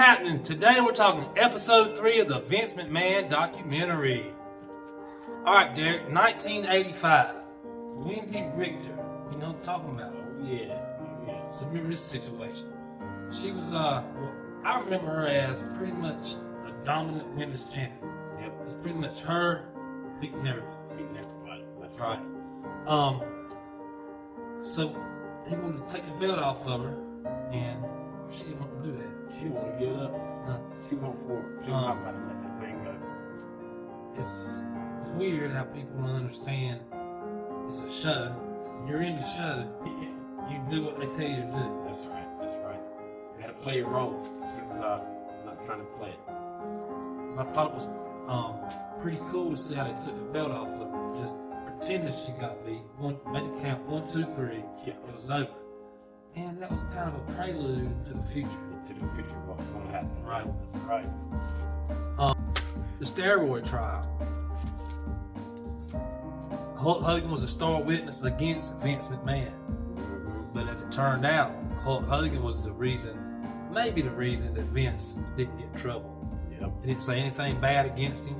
happening? Today we're talking episode 3 of the Vince McMahon documentary. Alright, Derek, 1985. Wendy Richter. You know what I'm talking about? Oh, yeah. So remember this situation. She was, I remember her as pretty much a dominant women's champion. Yep. It was pretty much her beating everybody. That's Right. So he wanted to take the belt off of her, and she didn't want to do that. She didn't want to give it up. No. She went for it. She was not about to let that thing go. It's weird how people don't understand it's a show. You're in the show. You do what they tell you to do. That's right. You gotta play your role. She was not trying to play it. I thought it was pretty cool to see how they took the belt off of her. Just pretended she got beat. Made the count 1, 2, 3. Yeah. It was over. And that was kind of a prelude to the future. To the future of what's going to happen. Right. That's right. The steroid trial. Hulk Hogan was a star witness against Vince McMahon. But as it turned out, Hulk Hogan was maybe the reason that Vince didn't get in trouble. Yep. He didn't say anything bad against him.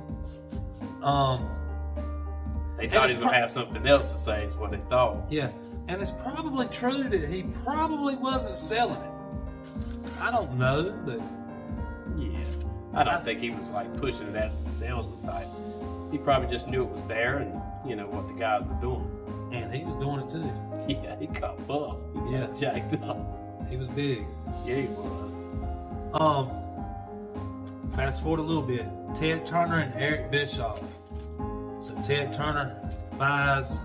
They thought he was going to have something else to say, is what they thought. Yeah. And it's probably true that he probably wasn't selling it. I don't know, but... Yeah. I don't think he was like pushing it as a salesman type. He probably just knew it was there and, you know, what the guys were doing. And he was doing it too. Yeah, he got buff. He got jacked up. He was big. Yeah, he was. Fast forward a little bit. Ted Turner and Eric Bischoff. So Ted Turner buys,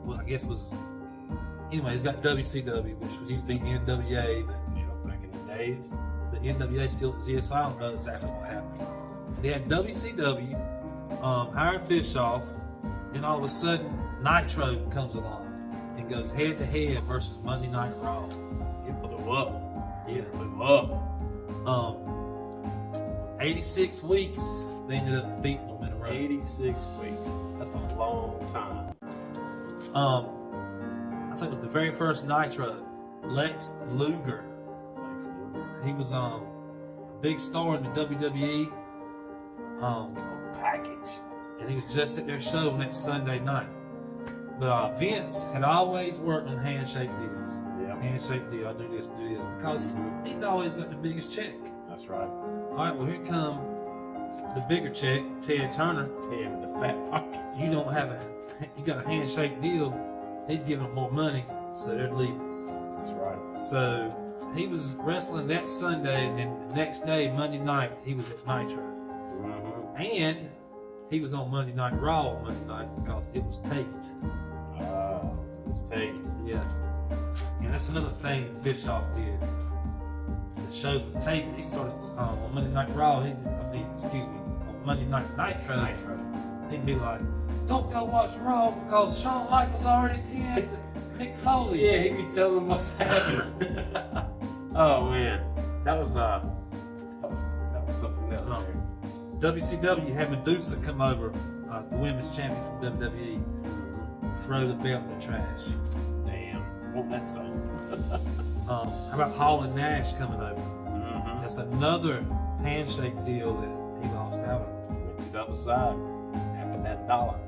well, I guess was, anyway, he's got WCW, which was used to be NWA, but Yeah, back in the days. the NWA still exists, so I don't know exactly what happened. They had WCW, hired Bischoff, and all of a sudden, Nitro comes along and goes head to head versus Monday Night Raw. He blew up. Yeah. Blew up. 86 weeks, they ended up beating them in a row. 86 weeks. That's a long time. I think it was the very first Nitro. Lex Luger. He was a big star in the WWE. Package. And he was just at their show next Sunday night. But Vince had always worked on handshake deals. Yeah. Handshake deal, I do this, because he's always got the biggest check. That's right. All right, well, here come the bigger check, Ted Turner. Ted with the fat pockets. You got a handshake deal. He's giving them more money, so they're leaving. That's right. So he was wrestling that Sunday, and then the next day, Monday night, he was at Nitro. And he was on Monday Night Raw on Monday night because it was taped. It was taken. Yeah. And that's another thing that Bischoff did. The shows were taped. He started on Monday Night Raw. On Monday Night Nitro. He'd be like, "Don't go watch Raw because Shawn Michaels already pinned Mick Foley." Yeah, he'd be telling them what's happening. Oh man, that was something else. WCW had Medusa come over, the women's champion from WWE, throw the belt in the trash. Damn, want that song. How about Hall and Nash coming over? That's another handshake deal that he lost out on. Went to the other side after that dollar.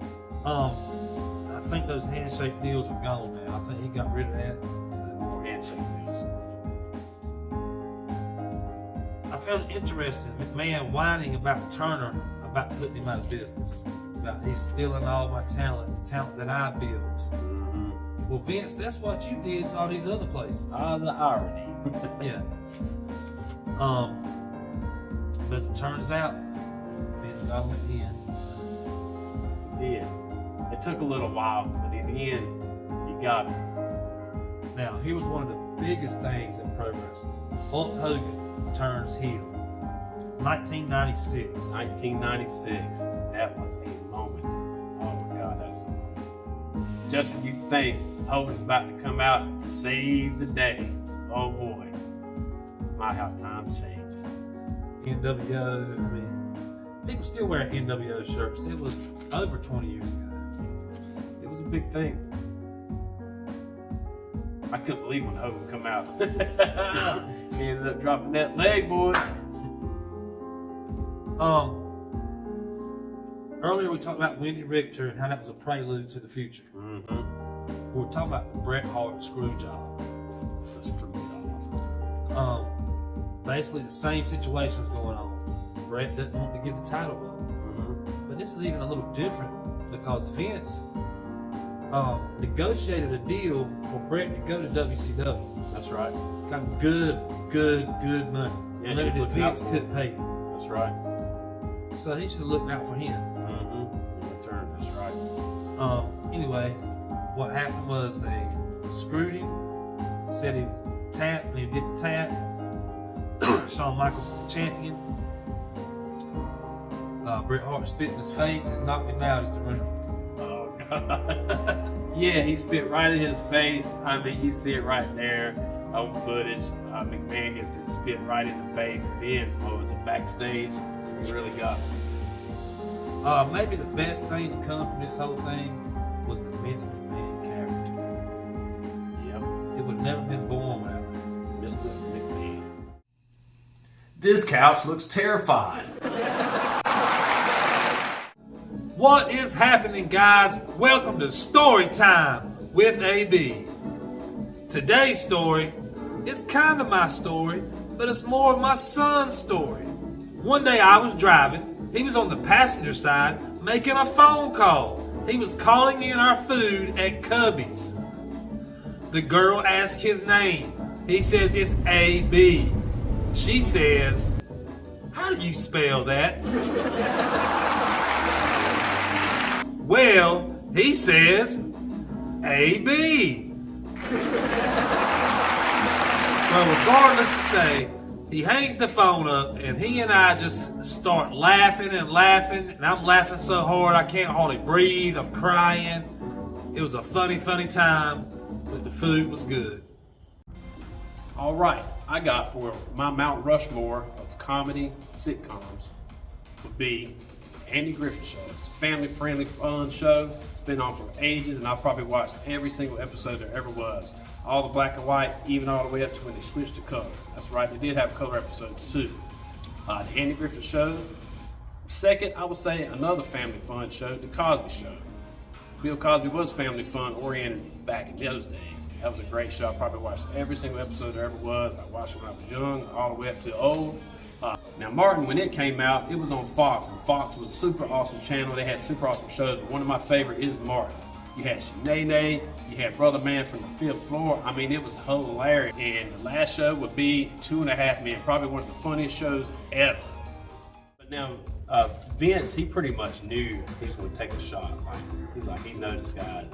I think those handshake deals are gone now. I think he got rid of that. More handshake deals. I found it interesting, McMahon whining about Turner about putting him out of business. About he's stealing all my talent, the talent that I built. Well, Vince, that's what you did to all these other places. The irony. Yeah. But as it turns out, Vince got him in. Yeah. It took a little while, but in the end, he got it. Now, here was one of the biggest things in pro wrestling. Hulk Hogan turns heel. 1996. 1996. That was a moment. Oh my God, that was a moment. Just when you think Hogan's about to come out and save the day, oh boy, my how times changed. NWO, I mean, people still wear NWO shirts. It was over 20 years ago. It was a big thing. I couldn't believe when Hogan come out. He ended up dropping that leg, boy. Earlier we talked about Wendy Richter and how that was a prelude to the future. Mm-hmm. We're talking about the Bret Hart screw job. The screw job. Basically the same situation's going on. Bret doesn't want to give the title up. Mm-hmm. But this is even a little different because Vince negotiated a deal for Bret to go to WCW. That's right. Got good money. Yeah, Money he that looked out Vince for couldn't pay. That's right. So he should have looked out for him. Mm-hmm. In return, that's right. Anyway, what happened was they screwed him, said he tapped, and he didn't tap. Shawn Michaels was the champion. Bret Hart spit in his face and knocked him out as the winner. Oh, God. Yeah, he spit right in his face. I mean, you see it right there on footage. McMahon gets it spit right in the face. And then, what was it, backstage? He really got it. Maybe the best thing to come from this whole thing was the Vince McMahon character. Yep. It would have never been born without Mr. McMahon. This couch looks terrified. What is happening, guys? Welcome to Story Time with AB. Today's story is kind of my story, but it's more of my son's story. One day I was driving. He was on the passenger side making a phone call. He was calling in our food at Cubby's. The girl asked his name. He says it's AB. She says, "How do you spell that?" Well, he says, AB. Well, regardless to say, he hangs the phone up and he and I just start laughing and laughing. And I'm laughing so hard I can't hardly breathe. I'm crying. It was a funny time, but the food was good. All right, I got for my Mount Rushmore of comedy sitcoms would be Andy Griffith Show. It's a family-friendly, fun show. It's been on for ages, and I've probably watched every single episode there ever was. All the black and white, even all the way up to when they switched to color. That's right, they did have color episodes too. The Andy Griffith Show. Second, I would say another family fun show, The Cosby Show. Bill Cosby was family fun oriented back in those days. That was a great show. I probably watched every single episode there ever was. I watched it when I was young, all the way up to old. Now Martin, when it came out, it was on Fox, and Fox was a super awesome channel. They had super awesome shows, but one of my favorite is Martin. You had Shanae, you had Brother Man from the Fifth Floor. I mean, it was hilarious. And the last show would be 2.5 Men, probably one of the funniest shows ever. But now, Vince, he pretty much knew he was going to take a shot. He knows this guy.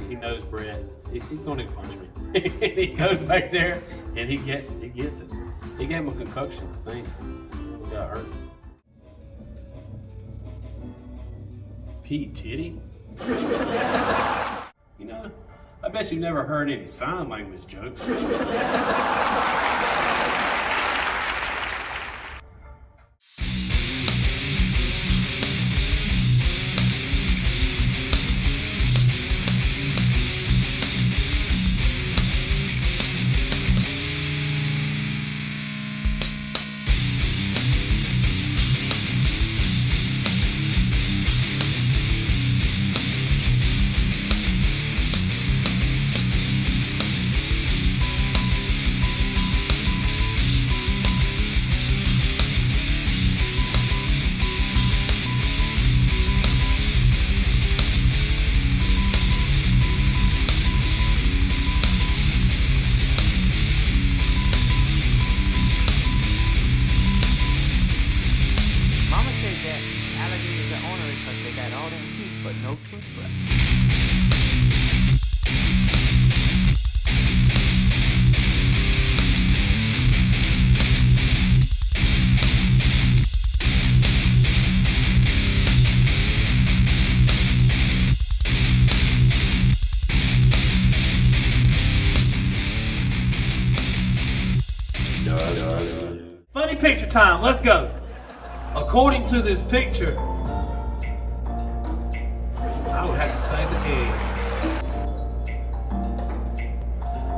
He knows Bret. He's going to punch me. He goes back there and he gets it. He gets it. He gave him a concussion, I think. He got hurt. P. Titty? You know, I bet you've never heard any sign language jokes. Funny picture time, let's go. According to this picture, I would have to say the egg.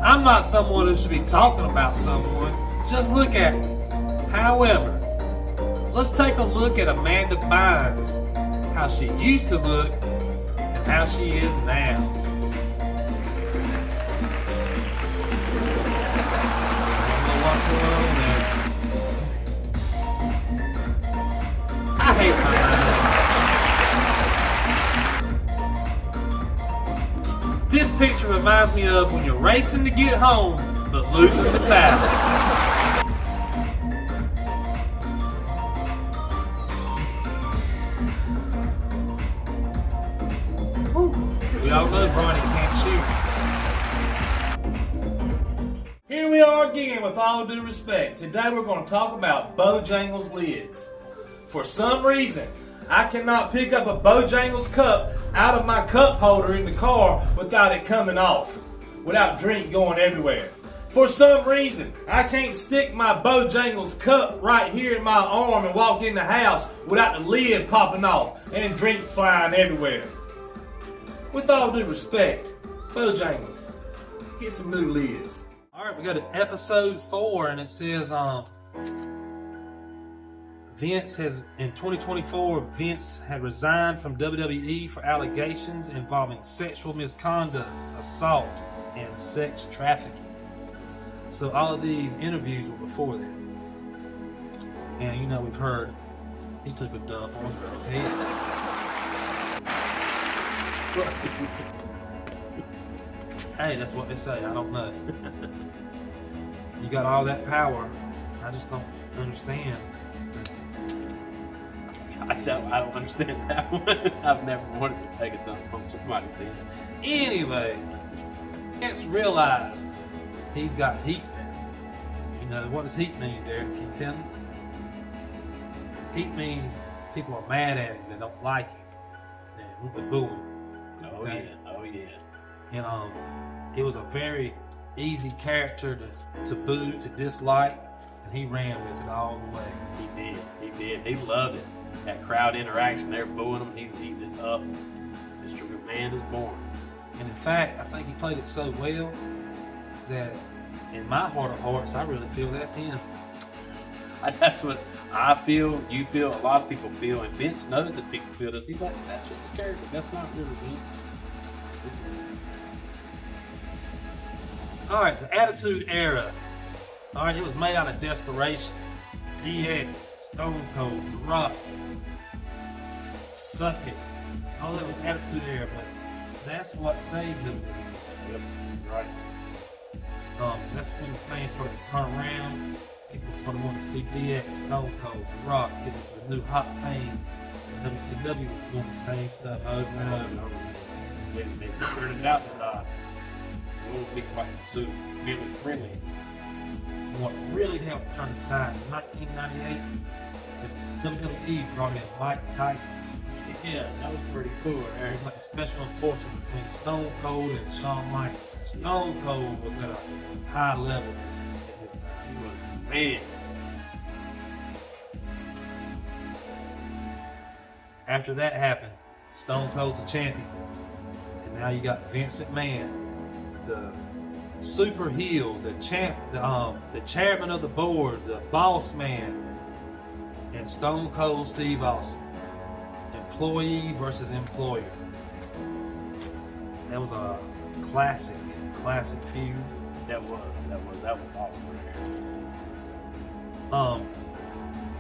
I'm not someone who should be talking about someone. Just look at me. However, let's take a look at Amanda Bynes, how she used to look and how she is now. I don't know what's going on there. I hate my mind. This picture reminds me of when you're racing to get home, but losing the battle. We all know Bronny can't shoot. Here we are again with all due respect. Today we're going to talk about Bojangles lids. For some reason, I cannot pick up a Bojangles cup out of my cup holder in the car without it coming off, without drink going everywhere. For some reason, I can't stick my Bojangles cup right here in my arm and walk in the house without the lid popping off and drink flying everywhere. With all due respect, Bojangles, get some new lids. Alright, we go to episode 4 and it says Vince has, in 2024, Vince had resigned from WWE for allegations involving sexual misconduct, assault, and sex trafficking. So all of these interviews were before that. And you know, we've heard he took a dump on a girl's head. Hey, that's what they say. I don't know. You got all that power. I just don't understand. I don't understand that one. I've never wanted to take a dump from somebody's head. Anyway, Vince realized he's got heat now. You know, what does heat mean, Derek? Can you tell me? Heat means people are mad at him. They don't like him. And they boo him. Okay? Oh yeah. And it was a very easy character to boo, to dislike, and he ran with it all the way. He did. He loved it. That crowd interaction, they're booing him, he's eating it up. Mr. McMahon is born. And in fact, I think he played it so well that in my heart of hearts, I really feel that's him. That's what I feel, you feel, a lot of people feel, and Vince knows that people feel this. He's like, that's just a character, that's not really Vince. Alright, the Attitude Era. Alright, it was made out of desperation. DX, Stone Cold, The Rock, Suck It. All that was Attitude Era, but that's what saved them. Yep, right. That's when the fans started to turn around. People started wanting to see DX, Stone Cold, The Rock, get the new hot thing. WCW was doing the same stuff over and over. They figured it out that it won't be quite so family friendly. What really helped turn the tide in 1998, the WWE brought in Mike Tyson. Yeah, that was pretty cool. It was like a special enforcement between Stone Cold and Shawn Michaels. Stone Cold was at a high level at his time. He was man. After that happened, Stone Cold's a champion. And now you got Vince McMahon, the super heel, the chairman of the board, the boss man, and Stone Cold Steve Austin. Employee versus employer. That was a classic feud. That was awesome.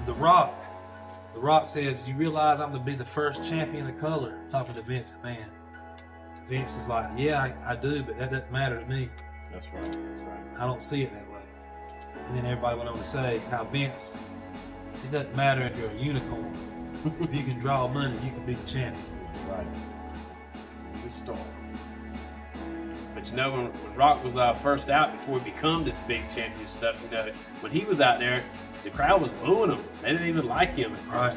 The Rock says, "You realize I'm to be the first champion of color." Talking to Vince McMahon. Vince is like, "Yeah, I do, but that doesn't matter to me. That's right. I don't see it that way." And then everybody went on to say how Vince, it doesn't matter if you're a unicorn. If you can draw money, you can be the champion. Right. Good story. But you know, when Rock was first out before he became this big champion stuff, you know, when he was out there, the crowd was booing him. They didn't even like him at first. Right.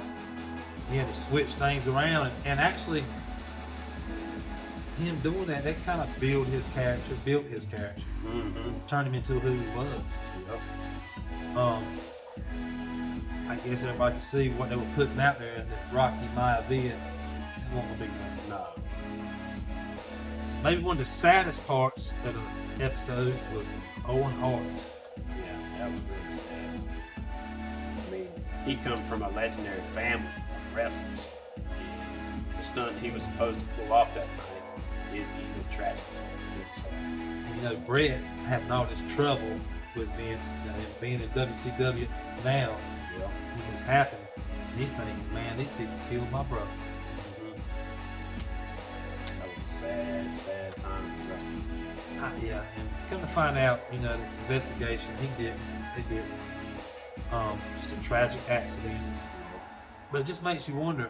He had to switch things around, and actually, him doing that kind of built his character, turned him into who he was. Yep. I guess everybody could see what they were putting out there, and that Rocky Maivia, it wasn't a big one. No. Maybe one of the saddest parts of the episodes was Owen Hart. Yeah, that was really sad. I mean, he come from a legendary family of wrestlers. And the stunt he was supposed to pull off that night, he was tragic. And, you know, Brett having all this trouble with Vince, you know, him being in WCW now, when this happened, and he's thinking, man, these people killed my brother. That was a sad time in wrestling. Yeah, and come to find out, you know, the investigation, he didn't. Just a tragic accident. But it just makes you wonder,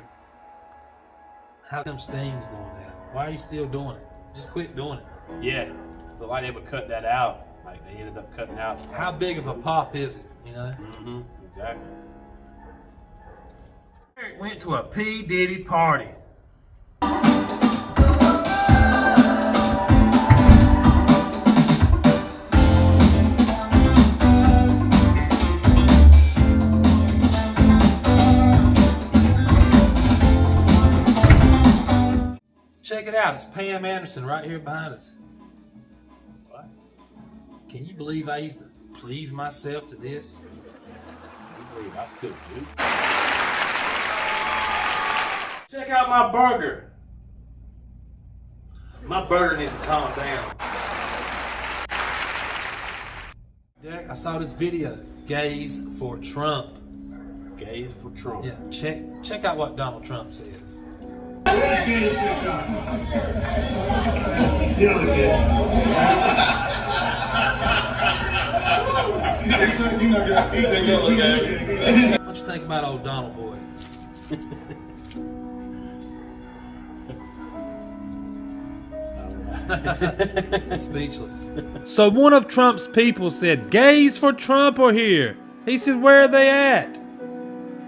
how come Sting's doing that? Why are you still doing it? Just quit doing it. Yeah, but why they would cut that out? Like they ended up cutting out. How big of a pop is it, you know? Exactly. Eric went to a P. Diddy party. Check it out, it's Pam Anderson right here behind us. What? Can you believe I used to please myself to this? I believe I still do. Check out my burger. My burger needs to calm down. Derek, I saw this video, Gays for Trump. Gays for Trump. Yeah, check out what Donald Trump says. Let's get a switch on. You look good. What you think about old Donald boy? Speechless. So one of Trump's people said, "Gays for Trump are here." He said, "Where are they at?"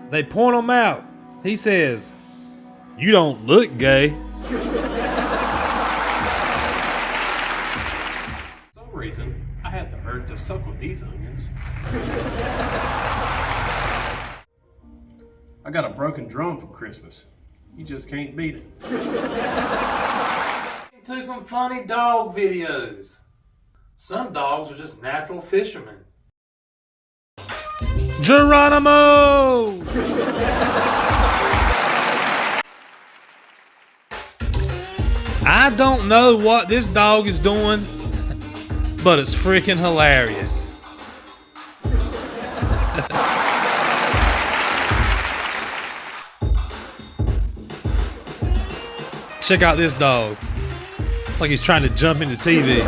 They point them out. He says, "You don't look gay." For some reason, I had the urge to suckle these onions. I got a broken drum for Christmas. You just can't beat it. To some funny dog videos. Some dogs are just natural fishermen. Geronimo! I don't know what this dog is doing, but it's freaking hilarious. Check out this dog. Like he's trying to jump into TV.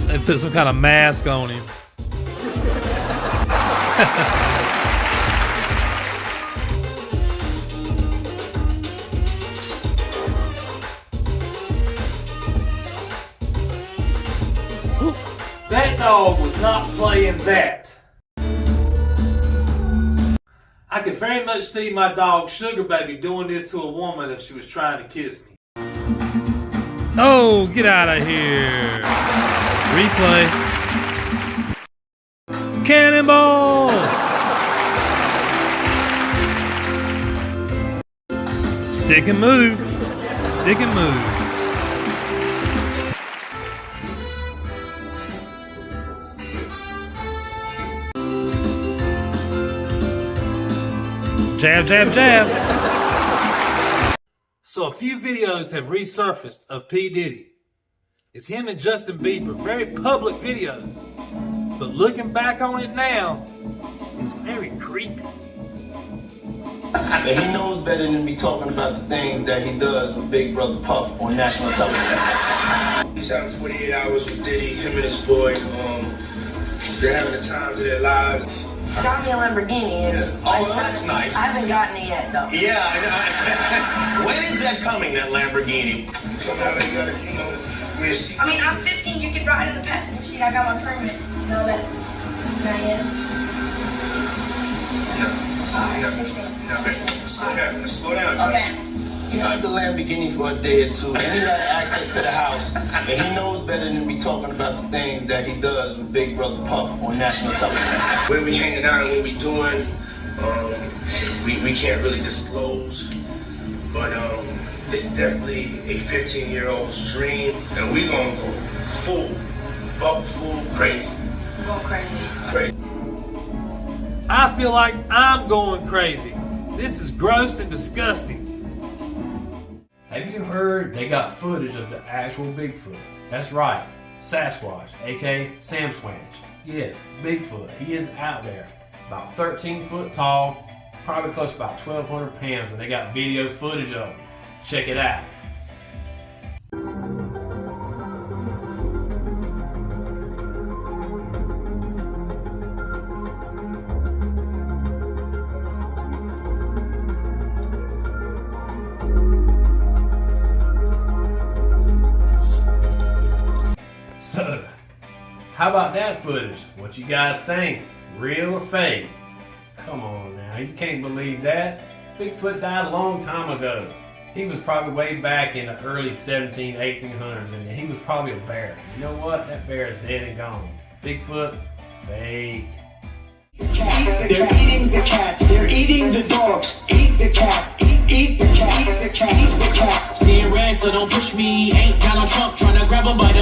They put some kind of mask on him. That dog was not playing that. I could very much see my dog Sugar Baby doing this to a woman if she was trying to kiss me. Oh, get out of here. Replay. Cannonball! Stick and move. Stick and move. Jab, jab, jab. So a few videos have resurfaced of P. Diddy. It's him and Justin Bieber, very public videos. But looking back on it now, it's very creepy. And he knows better than to be talking about the things that he does with Big Brother Puff on national television. He's having 48 hours with Diddy, him and his boy. They're having the times of their lives. Got me a Lamborghini. Oh, that's nice. I haven't gotten it yet, though. Yeah, when is that coming, that Lamborghini? So now they gotta, we'll see. I mean, I'm 15. You can ride in the passenger seat. I got my permit. No, that. Not yet. No. Alright, No. 16. No. 16. Slow down. Slow down, Josh. Okay. He had the Lamborghini for a day or two, and he had access to the house, and he knows better than me talking about the things that he does with Big Brother Puff on national television. Where we hanging out and what we doing, we can't really disclose, but it's definitely a 15-year-old's dream, and we gonna go full crazy. Going crazy. Crazy. I feel like I'm going crazy. This is gross and disgusting. Have you heard they got footage of the actual Bigfoot? That's right, Sasquatch, aka Sam Swanch. Yes, Bigfoot. He is out there. About 13 foot tall, probably close to about 1,200 pounds, and they got video footage of him. Check it out. So, how about that footage? What you guys think? Real or fake? Come on now, you can't believe that. Bigfoot died a long time ago. He was probably way back in the early 1800s, and he was probably a bear. You know what? That bear is dead and gone. Bigfoot, fake. They're eating the cat, they're eating the dogs. Eat the cat, eat the cat, eat the cat, eat the cat. Seeing red, so don't push me. Ain't Donald Trump trying to grab a bite.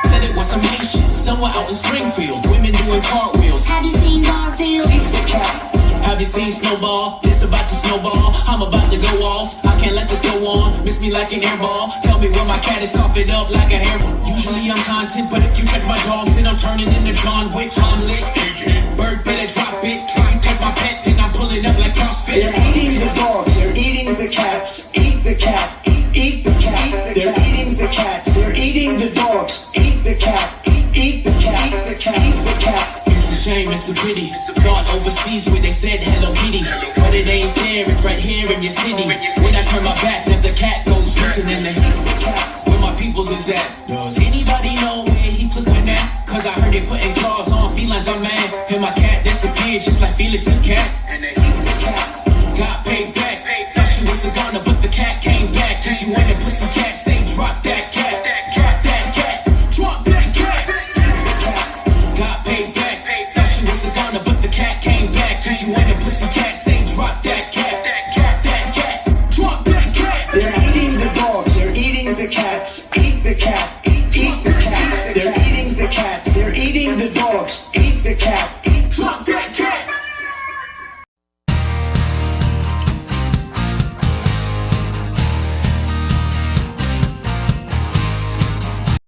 Said it was some Haitians, somewhere out in Springfield. Women doing cartwheels. Have you seen Garfield? Eat the cat. Have you seen Snowball? This about to snowball. I'm about to go off. I can't let this go on. Miss me like an airball. Tell me where my cat is coughing up like a hairball. Usually I'm content, but if you touch my dogs, then I'm turning into John Wick. I'm lit. Bird better drop it. If you touch my pet, then I'm pulling up like CrossFit. They're eating the dogs, they're eating the cats. Eat the cat, eat the cat. They're eating the cats, they're eating the dogs. Eat the cat, eat the cat, eat the cat, eat the cat. It's a shame, it's a pity. Thought overseas where they said Hello Kitty, but it ain't there, it's right here in your city. When I turn my back, then the cat goes missing in the heat. Where my peoples is at? Does anybody know where he took me at? Cause I heard they putting claws on felines, I'm mad. And my cat disappeared just like Felix the cat.